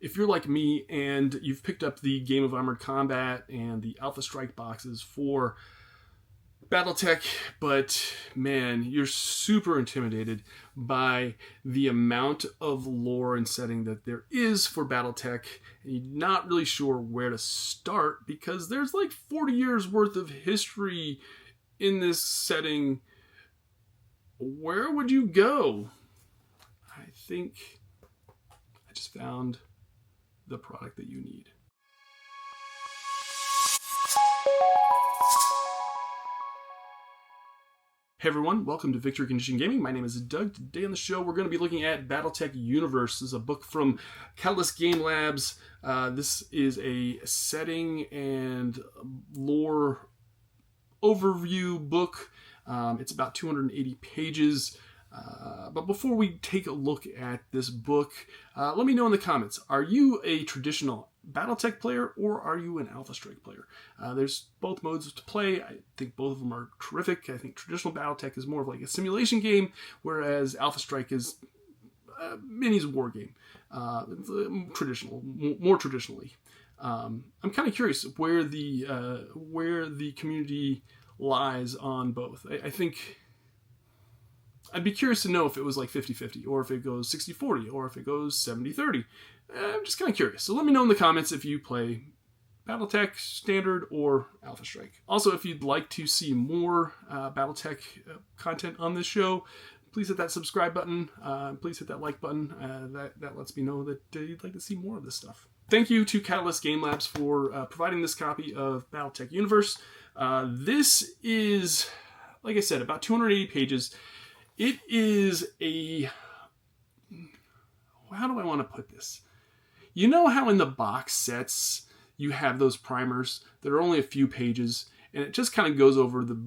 if you're like me and you've picked up the Game of Armored Combat and the Alpha Strike boxes for BattleTech, but man, you're super intimidated by the amount of lore and setting that there is for BattleTech, and you're not really sure where to start because there's like 40 years worth of history in this setting. Where would you go? I think I just found the product that you need. Hey everyone, welcome to Victory Condition Gaming. My name is Doug. Today on the show we're going to be looking at BattleTech Universe. This is a book from Catalyst Game Labs. This is a setting and lore overview book. It's about 280 pages. But before we take a look at this book, let me know in the comments, are you a traditional BattleTech player or are you an Alpha Strike player? There's both modes to play. I think both of them are terrific. I think traditional BattleTech is more of like a simulation game, whereas Alpha Strike is a minis war game. More traditionally. I'm kind of curious where the community lies on both. I think I'd be curious to know if it was like 50-50, or if it goes 60-40, or if it goes 70-30. I'm just kind of curious. So let me know in the comments if you play BattleTech, Standard, or Alpha Strike. Also, if you'd like to see more BattleTech content on this show, please hit that subscribe button. Please hit that like button. That lets me know that you'd like to see more of this stuff. Thank you to Catalyst Game Labs for providing this copy of BattleTech Universe. This is, like I said, about 280 pages. It is a... How do I want to put this? You know how in the box sets you have those primers that are only a few pages, and it just kind of goes over the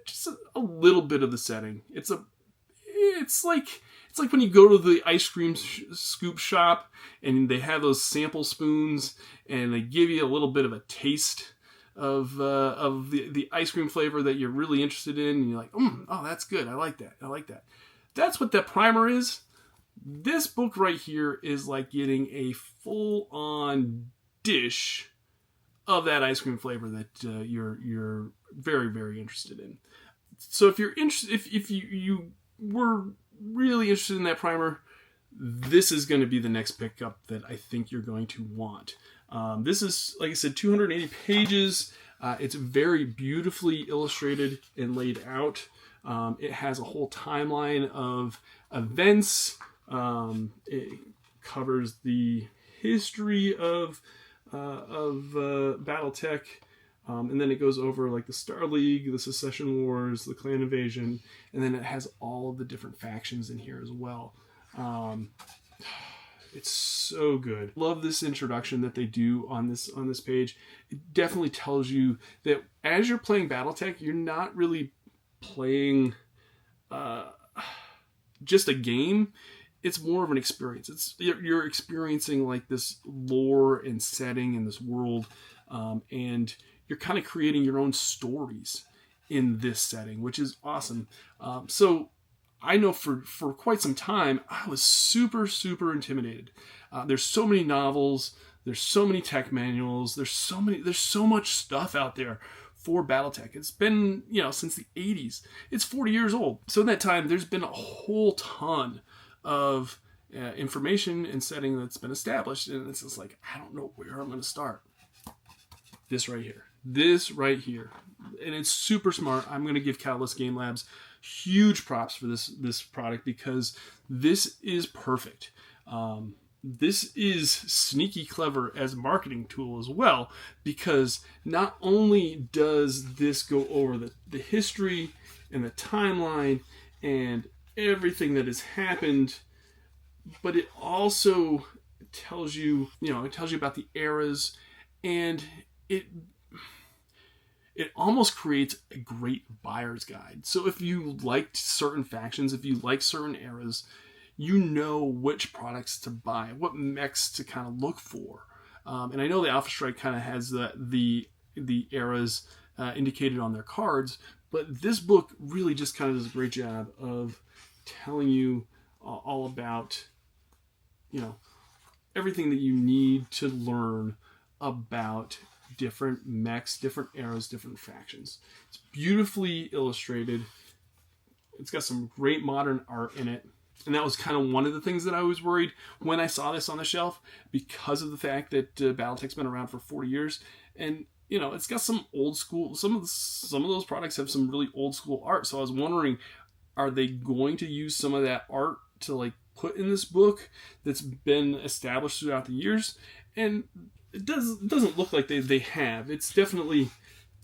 just a little bit of the setting. It's like when you go to the ice cream scoop shop and they have those sample spoons and they give you a little bit of a taste of the ice cream flavor that you're really interested in, and you're like, oh, that's good. I like that. That's what that primer is. This book right here is like getting a full-on dish of that ice cream flavor that you're very, very interested in. So if you're interested, if you were really interested in that primer, this is going to be the next pickup that I think you're going to want. This is, like I said, 280 pages. It's very beautifully illustrated and laid out. It has a whole timeline of events. It covers the history of BattleTech, and then it goes over like the Star League, the Secession Wars, the Clan Invasion, and then it has all of the different factions in here as well. It's so good. Love this introduction that they do on this page. It definitely tells you that as you're playing BattleTech, you're not really playing just a game. It's more of an experience. You're experiencing like this lore and setting in this world, and you're kind of creating your own stories in this setting, which is awesome. So I know for quite some time, I was super, super intimidated. There's so many novels. There's so many tech manuals. There's so much stuff out there for BattleTech. It's been, since the 80s. It's 40 years old. So in that time, there's been a whole ton of information and setting that's been established. And it's just like, I don't know where I'm going to start. This right here. And it's super smart. I'm going to give Catalyst Game Labs huge props for this product because this is perfect. This is sneaky clever as a marketing tool as well, because not only does this go over the history and the timeline and everything that has happened, but it also tells you about the eras, and it almost creates a great buyer's guide. So if you liked certain factions, if you like certain eras, you know which products to buy, what mechs to kind of look for. And I know the Alpha Strike kind of has the eras indicated on their cards, but this book really just kind of does a great job of telling you all about, everything that you need to learn about different mechs, different eras, different factions. It's beautifully illustrated. It's got some great modern art in it. And that was kind of one of the things that I was worried when I saw this on the shelf, because of the fact that BattleTech's been around for 40 years. And, you know, it's got some old school, some of those products have some really old school art. So I was wondering, are they going to use some of that art to like put in this book that's been established throughout the years? And it doesn't look like they have. It's definitely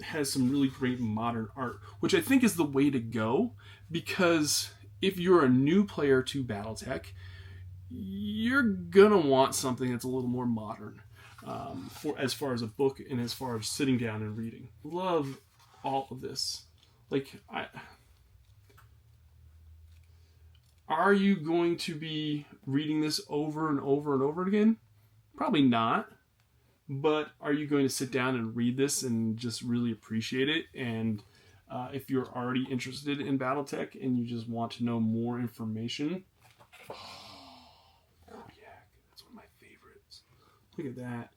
has some really great modern art, which I think is the way to go, because if you're a new player to BattleTech, you're gonna want something that's a little more modern, for as far as a book and as far as sitting down and reading. Love all of this. Like, are you going to be reading this over and over and over again? Probably not. But are you going to sit down and read this and just really appreciate it? And if you're already interested in BattleTech and you just want to know more information, yeah, that's one of my favorites. Look at that.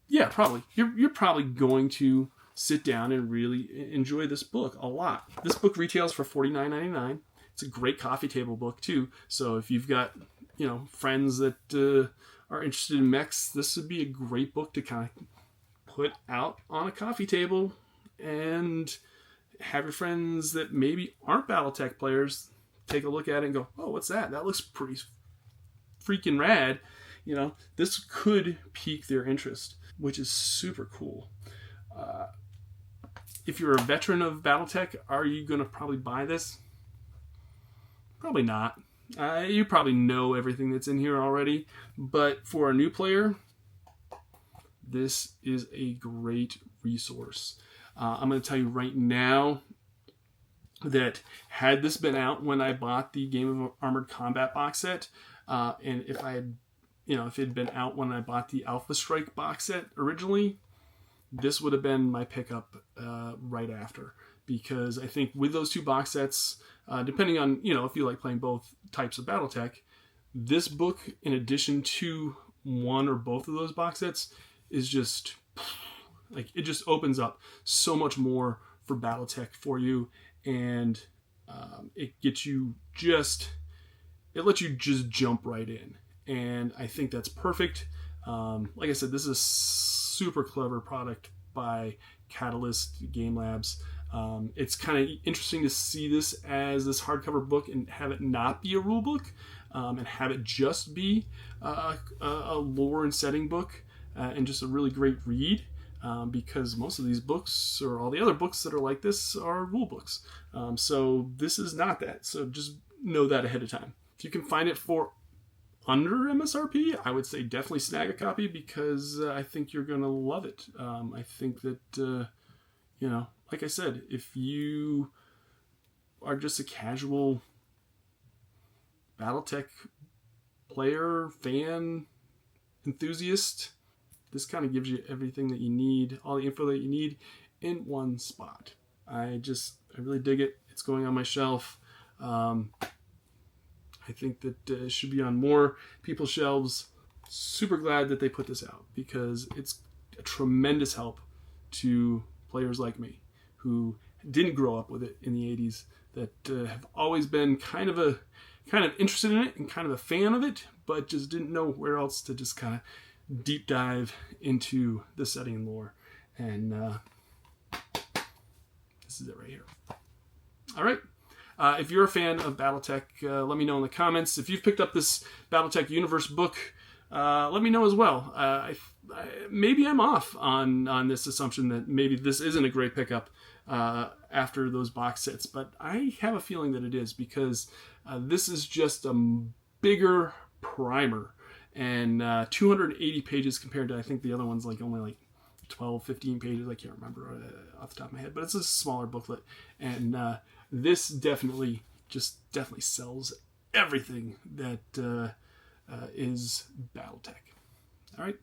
Yeah, probably. You're probably going to sit down and really enjoy this book a lot. This book retails for $49.99. It's a great coffee table book too. So if you've got, you know, friends that are interested in mechs, this would be a great book to kind of put out on a coffee table and have your friends that maybe aren't BattleTech players take a look at it and go, oh, what's that? That looks pretty freaking rad. You know, this could pique their interest, which is super cool. If you're a veteran of BattleTech, are you going to probably buy this? Probably not. You probably know everything that's in here already, but for a new player, this is a great resource. I'm going to tell you right now that had this been out when I bought the Game of Armored Combat box set, and if I had, you know, if it had been out when I bought the Alpha Strike box set originally, this would have been my pickup right after. Because I think with those two box sets, depending on, you know, if you like playing both types of BattleTech, this book, in addition to one or both of those box sets, is just, like, it just opens up so much more for BattleTech for you. And it gets you just, it lets you just jump right in. And I think that's perfect. Like I said, this is a super clever product by Catalyst Game Labs. It's kind of interesting to see this as this hardcover book and have it not be a rule book, and have it just be a lore and setting book, and just a really great read, because most of these books, or all the other books that are like this, are rule books. So this is not that. So just know that ahead of time. If you can find it for under MSRP, I would say definitely snag a copy, because I think you're going to love it. I think that, you know, like I said, if you are just a casual BattleTech player, fan, enthusiast, this kind of gives you everything that you need, all the info that you need in one spot. I really dig it. It's going on my shelf. I think that it should be on more people's shelves. Super glad that they put this out, because it's a tremendous help to players like me who didn't grow up with it in the 80s, that have always been kind of interested in it and kind of a fan of it, but just didn't know where else to just kind of deep dive into the setting and lore. And this is it right here. All right. If you're a fan of BattleTech, let me know in the comments. If you've picked up this BattleTech Universe book, let me know as well. Maybe I'm off on this assumption that maybe this isn't a great pickup after those box sets, but I have a feeling that it is, because this is just a bigger primer, and 280 pages compared to, I think the other one's like only like 12, 15 pages. I can't remember off the top of my head, but it's a smaller booklet, and this definitely sells everything that is BattleTech. All right,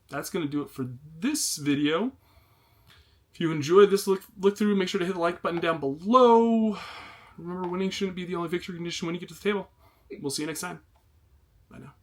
that's going to do it for this video. If you enjoyed this look through, make sure to hit the like button down below. Remember, winning shouldn't be the only victory condition when you get to the table. We'll see you next time. Bye now.